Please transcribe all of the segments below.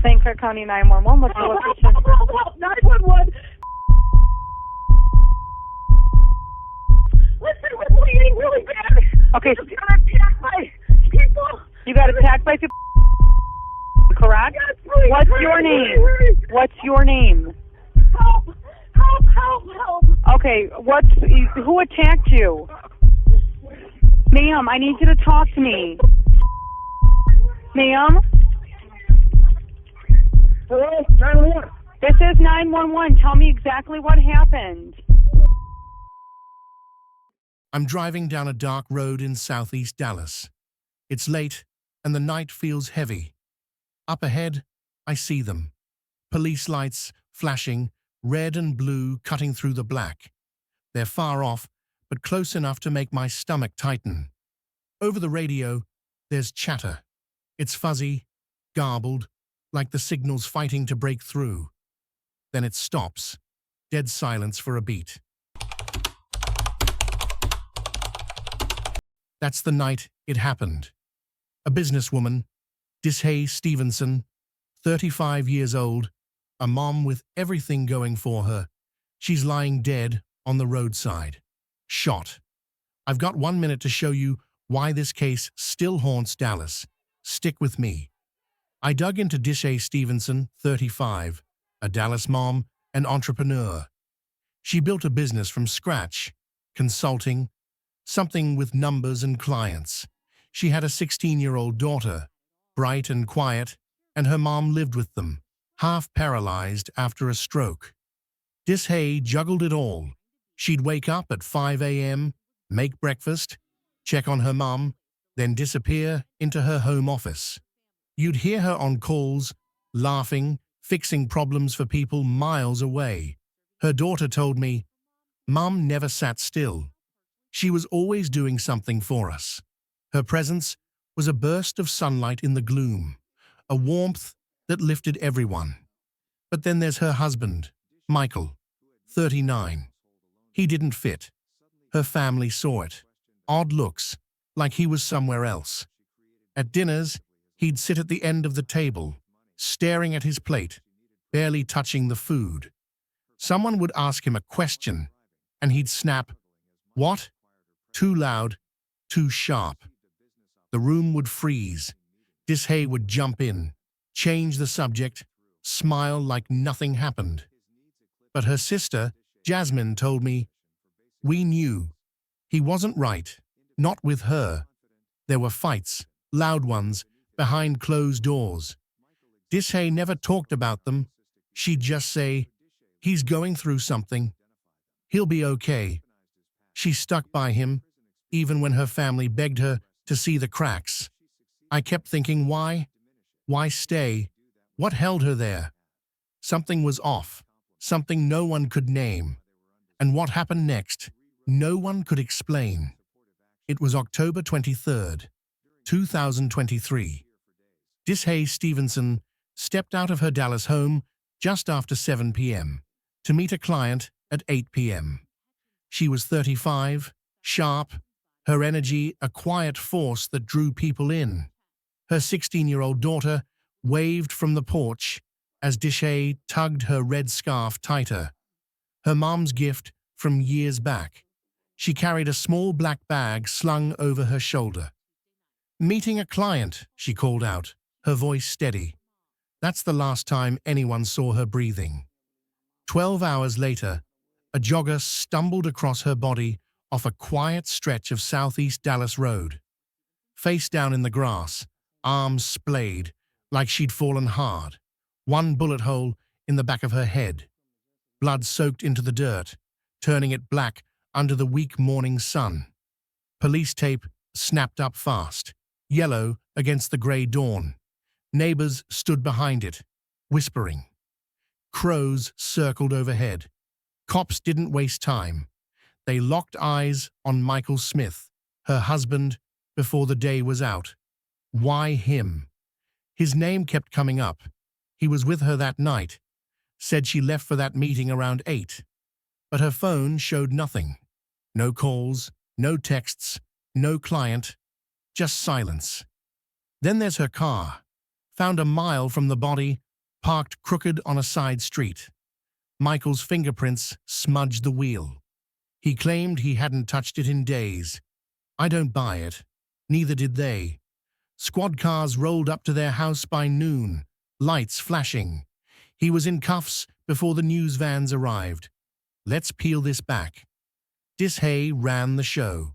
St. Clair County 911. What's the location? Help, 911. Listen, we're bleeding really bad. Okay. We just got attacked by people. You got attacked by people, correct? Yes, please. What's your name? What's your name? Help, help, help, help. Okay, who attacked you? Ma'am, I need you to talk to me. Ma'am? Hello, 911. This is 911. Tell me exactly what happened. I'm driving down a dark road in southeast Dallas. It's late, and the night feels heavy. Up ahead, I see them. Police lights flashing, red and blue cutting through the black. They're far off, but close enough to make my stomach tighten. Over the radio, there's chatter. It's fuzzy, garbled, like the signal's fighting to break through. Then it stops, dead silence for a beat. That's the night it happened. A businesswoman, Dishaye Stevenson, 35 years old, a mom with everything going for her. She's lying dead on the roadside, shot. I've got 1 minute to show you why this case still haunts Dallas. Stick with me. I dug into Dishaye Stevenson, 35, a Dallas mom and entrepreneur. She built a business from scratch, consulting, something with numbers and clients. She had a 16-year-old daughter, bright and quiet, and her mom lived with them, half paralyzed after a stroke. Dishaye juggled it all. She'd wake up at 5 a.m., make breakfast, check on her mom, then disappear into her home office. You'd hear her on calls, laughing, fixing problems for people miles away. Her daughter told me, "Mom never sat still. She was always doing something for us." Her presence was a burst of sunlight in the gloom, a warmth that lifted everyone. But then there's her husband, Michael, 39. He didn't fit. Her family saw it. Odd looks, like he was somewhere else. At dinners, he'd sit at the end of the table, staring at his plate, barely touching the food. Someone would ask him a question, and he'd snap, "What?" Too loud, too sharp. The room would freeze. Dishaye would jump in, change the subject, smile like nothing happened. But her sister, Jasmine, told me, "We knew. He wasn't right. Not with her. There were fights, loud ones, behind closed doors. Dishaye never talked about them. She'd just say, 'He's going through something. He'll be okay.' She stuck by him, even when her family begged her to see the cracks. I kept thinking, why? Why stay? What held her there? Something was off, something no one could name. And what happened next, no one could explain. It was October 23rd, 2023. Dishaye Stevenson stepped out of her Dallas home just after 7 p.m. to meet a client at 8 p.m. She was 35, sharp, her energy a quiet force that drew people in. Her 16-year-old daughter waved from the porch as Dishaye tugged her red scarf tighter. Her mom's gift from years back. She carried a small black bag slung over her shoulder. "Meeting a client," she called out, her voice steady. That's the last time anyone saw her breathing. 12 hours later, a jogger stumbled across her body off a quiet stretch of southeast Dallas Road. Face down in the grass, arms splayed, like she'd fallen hard. One bullet hole in the back of her head. Blood soaked into the dirt, turning it black under the weak morning sun. Police tape snapped up fast, yellow against the grey dawn. Neighbors stood behind it, whispering. Crows circled overhead. Cops didn't waste time. They locked eyes on Michael Smith, her husband, before the day was out. Why him? His name kept coming up. He was with her that night. Said she left for that meeting around 8. But her phone showed nothing. No calls, no texts, no client, just silence. Then there's her car, found a mile from the body parked crooked on a side street. Michael's fingerprints smudged the wheel. He claimed he hadn't touched it in days. I don't buy it. Neither did they. Squad cars rolled up to their house by noon, lights flashing. He was in cuffs before the news vans arrived. Let's peel this back. Dishaye ran the show.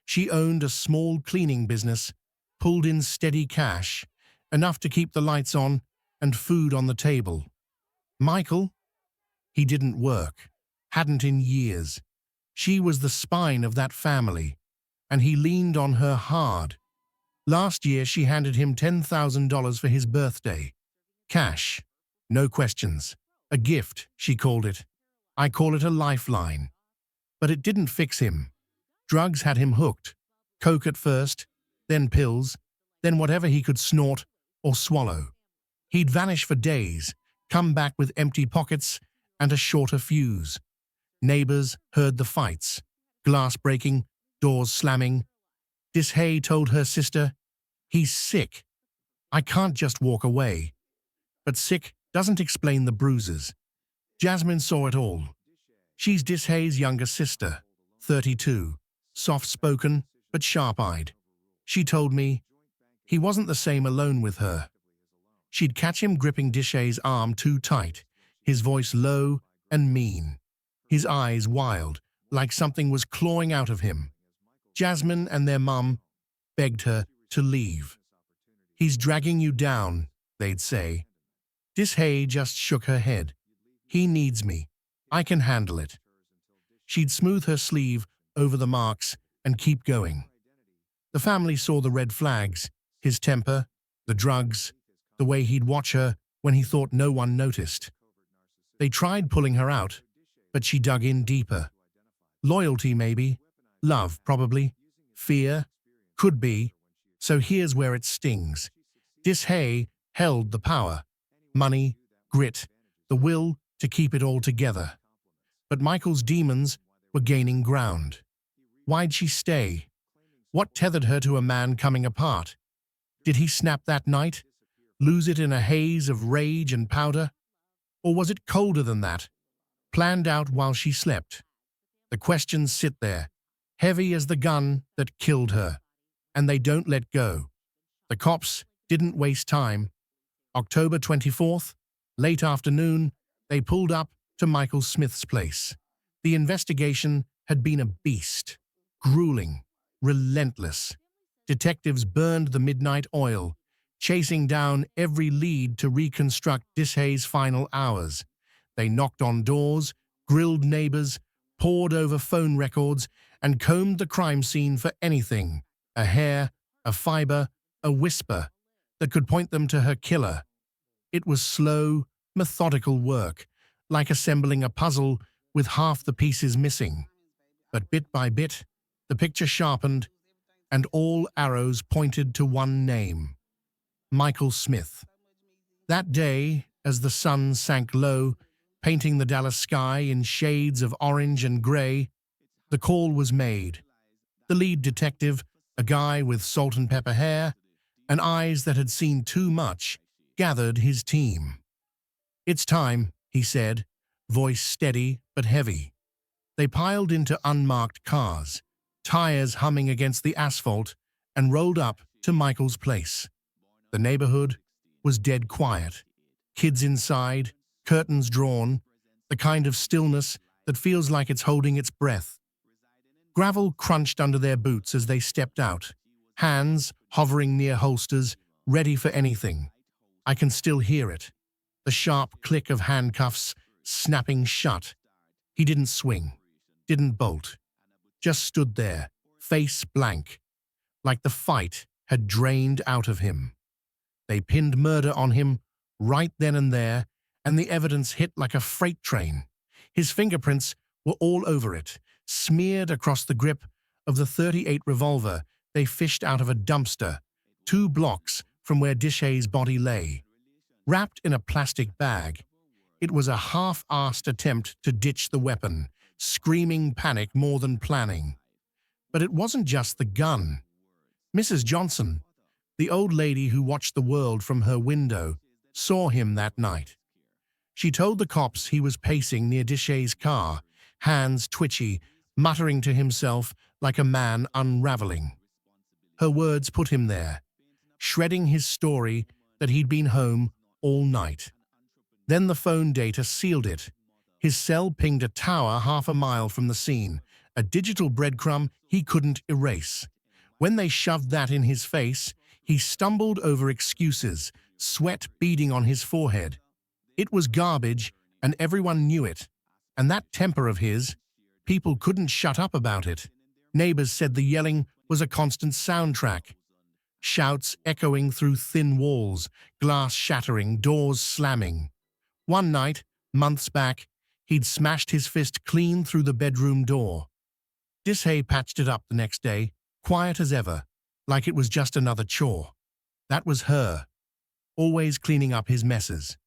She owned a small cleaning business, pulled in steady cash, enough to keep the lights on and food on the table. Michael? He didn't work. Hadn't in years. She was the spine of that family, and he leaned on her hard. Last year she handed him $10,000 for his birthday. Cash. No questions. A gift, she called it. I call it a lifeline. But it didn't fix him. Drugs had him hooked. Coke at first, then pills, then whatever he could snort or swallow. He'd vanish for days, come back with empty pockets and a shorter fuse. Neighbors heard the fights, glass breaking, doors slamming. Dishaye told her sister, "He's sick. I can't just walk away." But sick doesn't explain the bruises. Jasmine saw it all. She's Dishaye's younger sister, 32, soft-spoken but sharp-eyed. She told me he wasn't the same alone with her. She'd catch him gripping Dishaye's arm too tight, his voice low and mean, his eyes wild, like something was clawing out of him. Jasmine and their mum begged her to leave. "He's dragging you down," they'd say. Dishaye just shook her head. "He needs me. I can handle it." She'd smooth her sleeve over the marks and keep going. The family saw the red flags, his temper, the drugs, the way he'd watch her when he thought no one noticed. They tried pulling her out, but she dug in deeper. Loyalty, maybe. Love, probably. Fear? Could be. So here's where it stings. Dishaye held the power. Money, grit, the will to keep it all together. But Michael's demons were gaining ground. Why'd she stay? What tethered her to a man coming apart? Did he snap that night? Lose it in a haze of rage and powder? Or was it colder than that? Planned out while she slept? The questions sit there, heavy as the gun that killed her. And they don't let go. The cops didn't waste time. October 24th, late afternoon, they pulled up to Michael Smith's place. The investigation had been a beast, grueling, relentless. Detectives burned the midnight oil, chasing down every lead to reconstruct Dishaye's final hours. They knocked on doors, grilled neighbors, pored over phone records, and combed the crime scene for anything, a hair, a fiber, a whisper, that could point them to her killer. It was slow, methodical work, like assembling a puzzle with half the pieces missing. But bit by bit, the picture sharpened, and all arrows pointed to one name: Michael Smith. That day, as the sun sank low, painting the Dallas sky in shades of orange and gray, the call was made. The lead detective, a guy with salt and pepper hair and eyes that had seen too much, gathered his team. "It's time," he said, voice steady but heavy. They piled into unmarked cars, tires humming against the asphalt, and rolled up to Michael's place. The neighborhood was dead quiet. Kids inside, curtains drawn, the kind of stillness that feels like it's holding its breath. Gravel crunched under their boots as they stepped out, hands hovering near holsters, ready for anything. I can still hear it, the sharp click of handcuffs snapping shut. He didn't swing, didn't bolt, just stood there, face blank, like the fight had drained out of him. They pinned murder on him right then and there, and the evidence hit like a freight train. His fingerprints were all over it, smeared across the grip of the .38 revolver they fished out of a dumpster, 2 blocks from where Dishaye's body lay. Wrapped in a plastic bag, it was a half-assed attempt to ditch the weapon, screaming panic more than planning. But it wasn't just the gun. Mrs. Johnson, the old lady who watched the world from her window, saw him that night. She told the cops he was pacing near Dishaye's car, hands twitchy, muttering to himself like a man unraveling. Her words put him there, shredding his story that he'd been home all night. Then the phone data sealed it. His cell pinged a tower half a mile from the scene, a digital breadcrumb he couldn't erase. When they shoved that in his face, he stumbled over excuses, sweat beading on his forehead. It was garbage, and everyone knew it. And that temper of his, people couldn't shut up about it. Neighbors said the yelling was a constant soundtrack. Shouts echoing through thin walls, glass shattering, doors slamming. One night, months back, he'd smashed his fist clean through the bedroom door. Dishaye patched it up the next day, quiet as ever, like it was just another chore. That was her, always cleaning up his messes.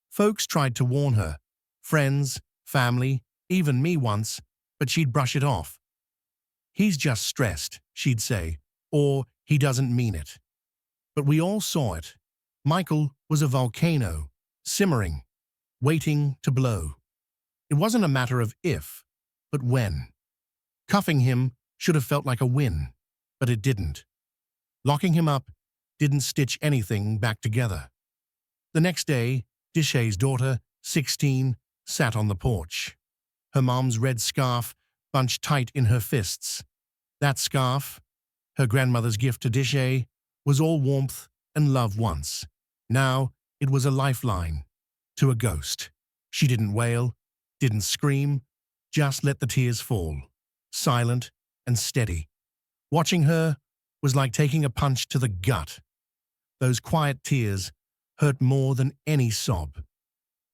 Folks tried to warn her, friends, family, even me once, but she'd brush it off. He's just stressed, she'd say, or he doesn't mean it. But we all saw it. Michael was a volcano, simmering, waiting to blow. It wasn't a matter of if, but when. Cuffing him should have felt like a win, but it didn't. Locking him up didn't stitch anything back together. The next day, Dishaye's daughter, 16, sat on the porch. Her mom's red scarf bunched tight in her fists. That scarf, her grandmother's gift to Dishaye, was all warmth and love once. Now it was a lifeline to a ghost. She didn't wail, didn't scream, just let the tears fall, silent and steady. Watching her was like taking a punch to the gut. Those quiet tears hurt more than any sob.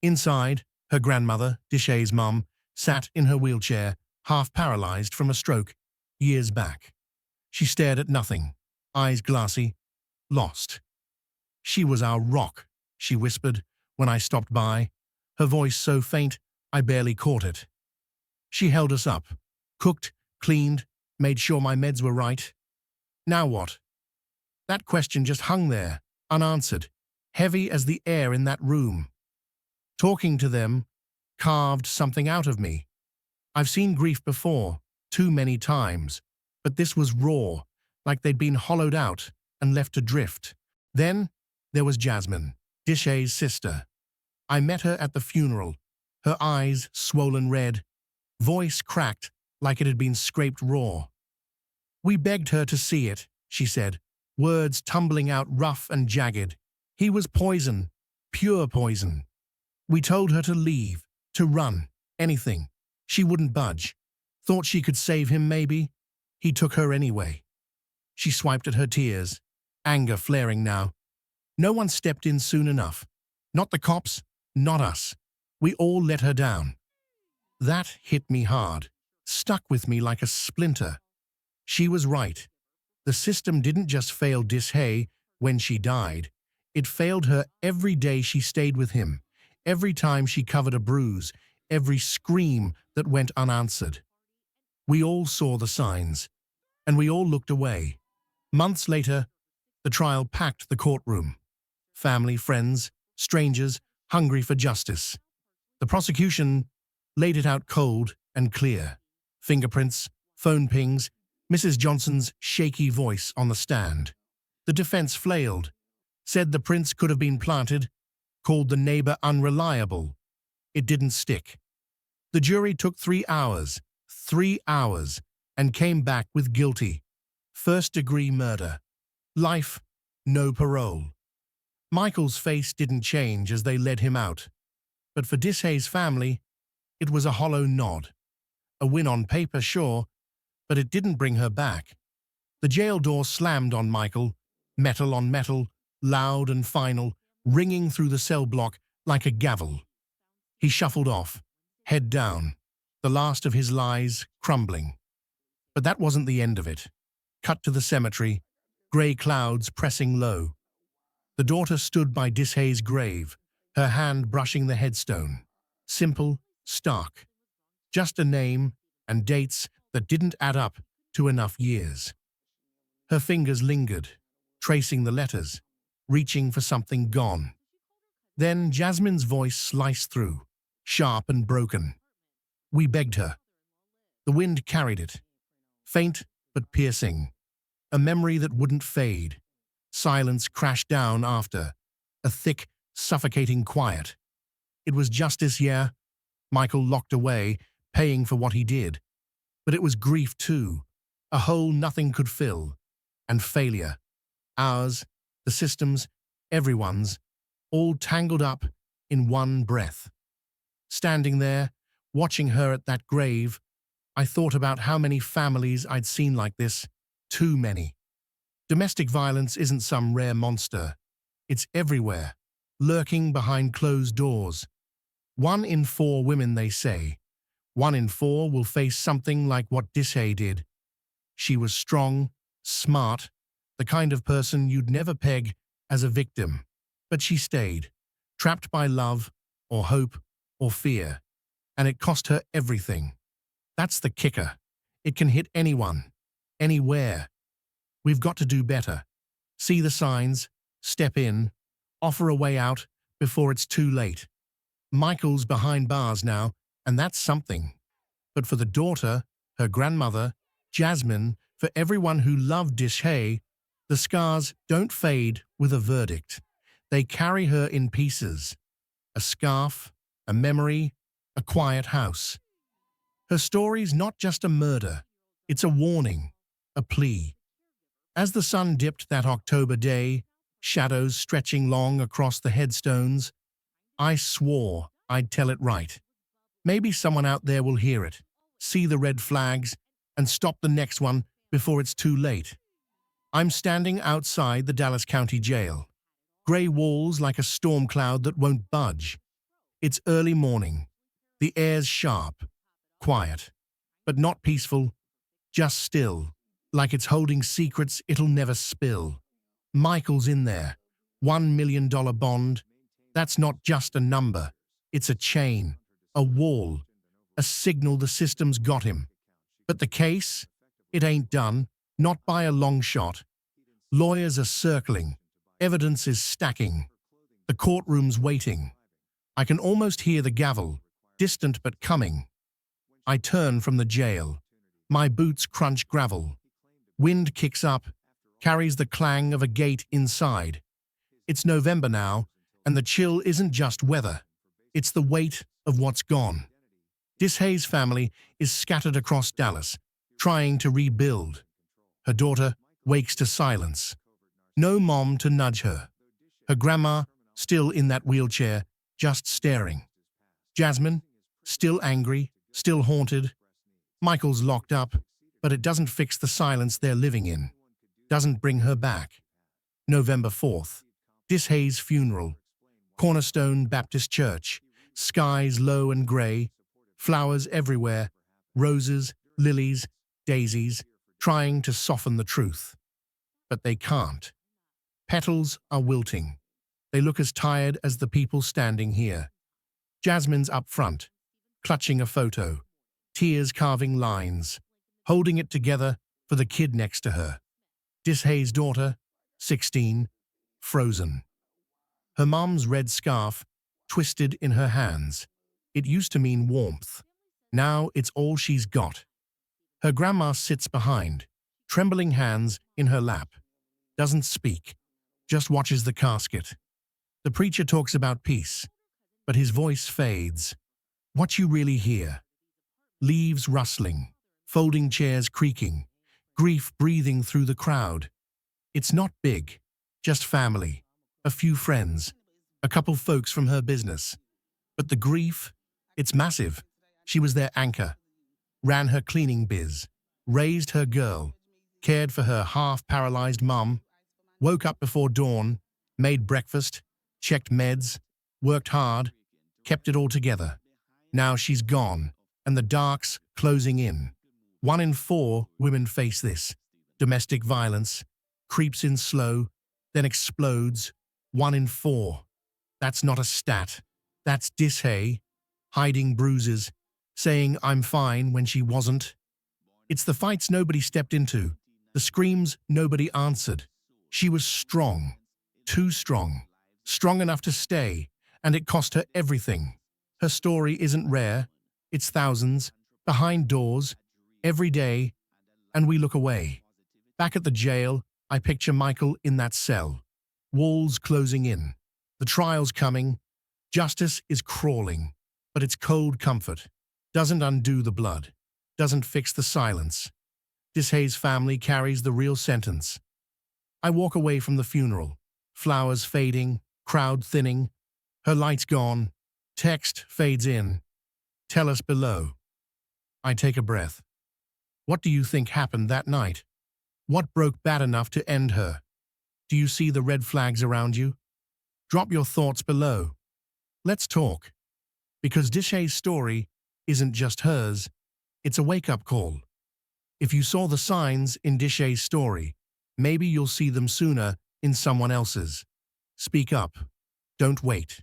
Inside, her grandmother, Dishaye's mum, sat in her wheelchair, half paralyzed from a stroke, years back. She stared at nothing, eyes glassy, lost. "She was our rock," she whispered when I stopped by, her voice so faint I barely caught it. "She held us up, cooked, cleaned, made sure my meds were right." Now what? That question just hung there, unanswered, heavy as the air in that room. Talking to them carved something out of me. I've seen grief before, too many times, but this was raw, like they'd been hollowed out and left to drift. Then there was Jasmine, Dishaye's sister. I met her at the funeral, her eyes swollen red, voice cracked like it had been scraped raw. "We begged her to see it," she said, words tumbling out rough and jagged. "He was poison, pure poison. We told her to leave, to run, anything. She wouldn't budge. Thought she could save him, maybe. He took her anyway." She swiped at her tears, anger flaring now. No one stepped in soon enough. Not the cops, not us. We all let her down. That hit me hard, stuck with me like a splinter. She was right. The system didn't just fail Dishaye when she died. It failed her every day she stayed with him, every time she covered a bruise, every scream that went unanswered. We all saw the signs, and we all looked away. Months later, the trial packed the courtroom. Family, friends, strangers, hungry for justice. The prosecution laid it out cold and clear. Fingerprints, phone pings, Mrs. Johnson's shaky voice on the stand. The defense flailed, said the prints could have been planted, called the neighbor unreliable. It didn't stick. The jury took 3 hours, and came back with guilty. First-degree murder. Life, no parole. Michael's face didn't change as they led him out. But for Dishaye's family, it was a hollow nod. A win on paper, sure, but it didn't bring her back. The jail door slammed on Michael, metal on metal, loud and final, ringing through the cell block like a gavel. He shuffled off, head down, the last of his lies crumbling. But that wasn't the end of it. Cut to the cemetery, grey clouds pressing low. The daughter stood by Dishaye's grave, her hand brushing the headstone. Simple, stark. Just a name and dates that didn't add up to enough years. Her fingers lingered, tracing the letters, reaching for something gone. Then Jasmine's voice sliced through, sharp and broken. We begged her. The wind carried it, faint but piercing, a memory that wouldn't fade. Silence crashed down after, a thick, suffocating quiet. It was justice, yeah. Michael locked away, paying for what he did. But it was grief too, a hole nothing could fill. And failure. Ours, the system's, everyone's, all tangled up in one breath. Standing there, watching her at that grave, I thought about how many families I'd seen like this. Too many. Domestic violence isn't some rare monster. It's everywhere, lurking behind closed doors. 1 in 4 women, they say. 1 in 4 will face something like what Dishaye did. She was strong, smart, the kind of person you'd never peg as a victim. But she stayed, trapped by love, or hope, or fear. And it cost her everything. That's the kicker. It can hit anyone, anywhere. We've got to do better. See the signs, step in, offer a way out before it's too late. Michael's behind bars now, and that's something. But for the daughter, her grandmother, Jasmine, for everyone who loved Dishaye, the scars don't fade with a verdict. They carry her in pieces. A scarf, a memory, a quiet house. Her story's not just a murder. It's a warning, a plea. As the sun dipped that October day, shadows stretching long across the headstones, I swore I'd tell it right. Maybe someone out there will hear it, see the red flags, and stop the next one before it's too late. I'm standing outside the Dallas County Jail. Gray walls like a storm cloud that won't budge. It's early morning. The air's sharp, quiet, but not peaceful, just still, like it's holding secrets it'll never spill. Michael's in there. $1 million bond. That's not just a number. It's a chain, a wall, a signal the system's got him. But the case? It ain't done, not by a long shot. Lawyers are circling. Evidence is stacking. The courtroom's waiting. I can almost hear the gavel, distant but coming. I turn from the jail. My boots crunch gravel. Wind kicks up, carries the clang of a gate inside. It's November now, and the chill isn't just weather. It's the weight of what's gone. Dishaye's family is scattered across Dallas, trying to rebuild. Her daughter wakes to silence. No mom to nudge her. Her grandma, still in that wheelchair, just staring. Jasmine, still angry, still haunted. Michael's locked up, but it doesn't fix the silence they're living in. Doesn't bring her back. November 4th. Dishaye's funeral. Cornerstone Baptist Church. Skies low and grey. Flowers everywhere. Roses, lilies, daisies, trying to soften the truth. But they can't. Petals are wilting. They look as tired as the people standing here. Jasmine's up front, clutching a photo, tears carving lines, holding it together for the kid next to her. Dishaye's daughter, 16, frozen. Her mom's red scarf twisted in her hands. It used to mean warmth. Now it's all she's got. Her grandma sits behind, trembling hands in her lap. Doesn't speak, just watches the casket. The preacher talks about peace, but his voice fades. What you really hear? Leaves rustling, folding chairs creaking, grief breathing through the crowd. It's not big, just family, a few friends, a couple folks from her business. But the grief, it's massive. She was their anchor, ran her cleaning biz, raised her girl, cared for her half-paralyzed mum, woke up before dawn, made breakfast, checked meds, worked hard, kept it all together. Now she's gone, and the dark's closing in. 1 in 4 women face this. Domestic violence creeps in slow, then explodes. 1 in 4. That's not a stat. That's Dishaye, hiding bruises, saying I'm fine when she wasn't. It's the fights nobody stepped into, the screams nobody answered. She was strong, too strong, strong enough to stay, And it cost her everything. Her story isn't rare. It's thousands, behind doors, every day, and we look away. Back at the jail, I picture Michael in that cell. Walls closing in. The trial's coming. Justice is crawling. But its cold comfort doesn't undo the blood, doesn't fix the silence. Dishaye's family carries the real sentence. I walk away from the funeral. Flowers fading, crowd thinning. Her lights gone. Text fades in. Tell us below. I take a breath. What do you think happened that night? What broke bad enough to end her? Do you see the red flags around you? Drop your thoughts below. Let's talk. Because Dishaye's story isn't just hers, it's a wake-up call. If you saw the signs in Dishaye's story, maybe you'll see them sooner in someone else's. Speak up. Don't wait.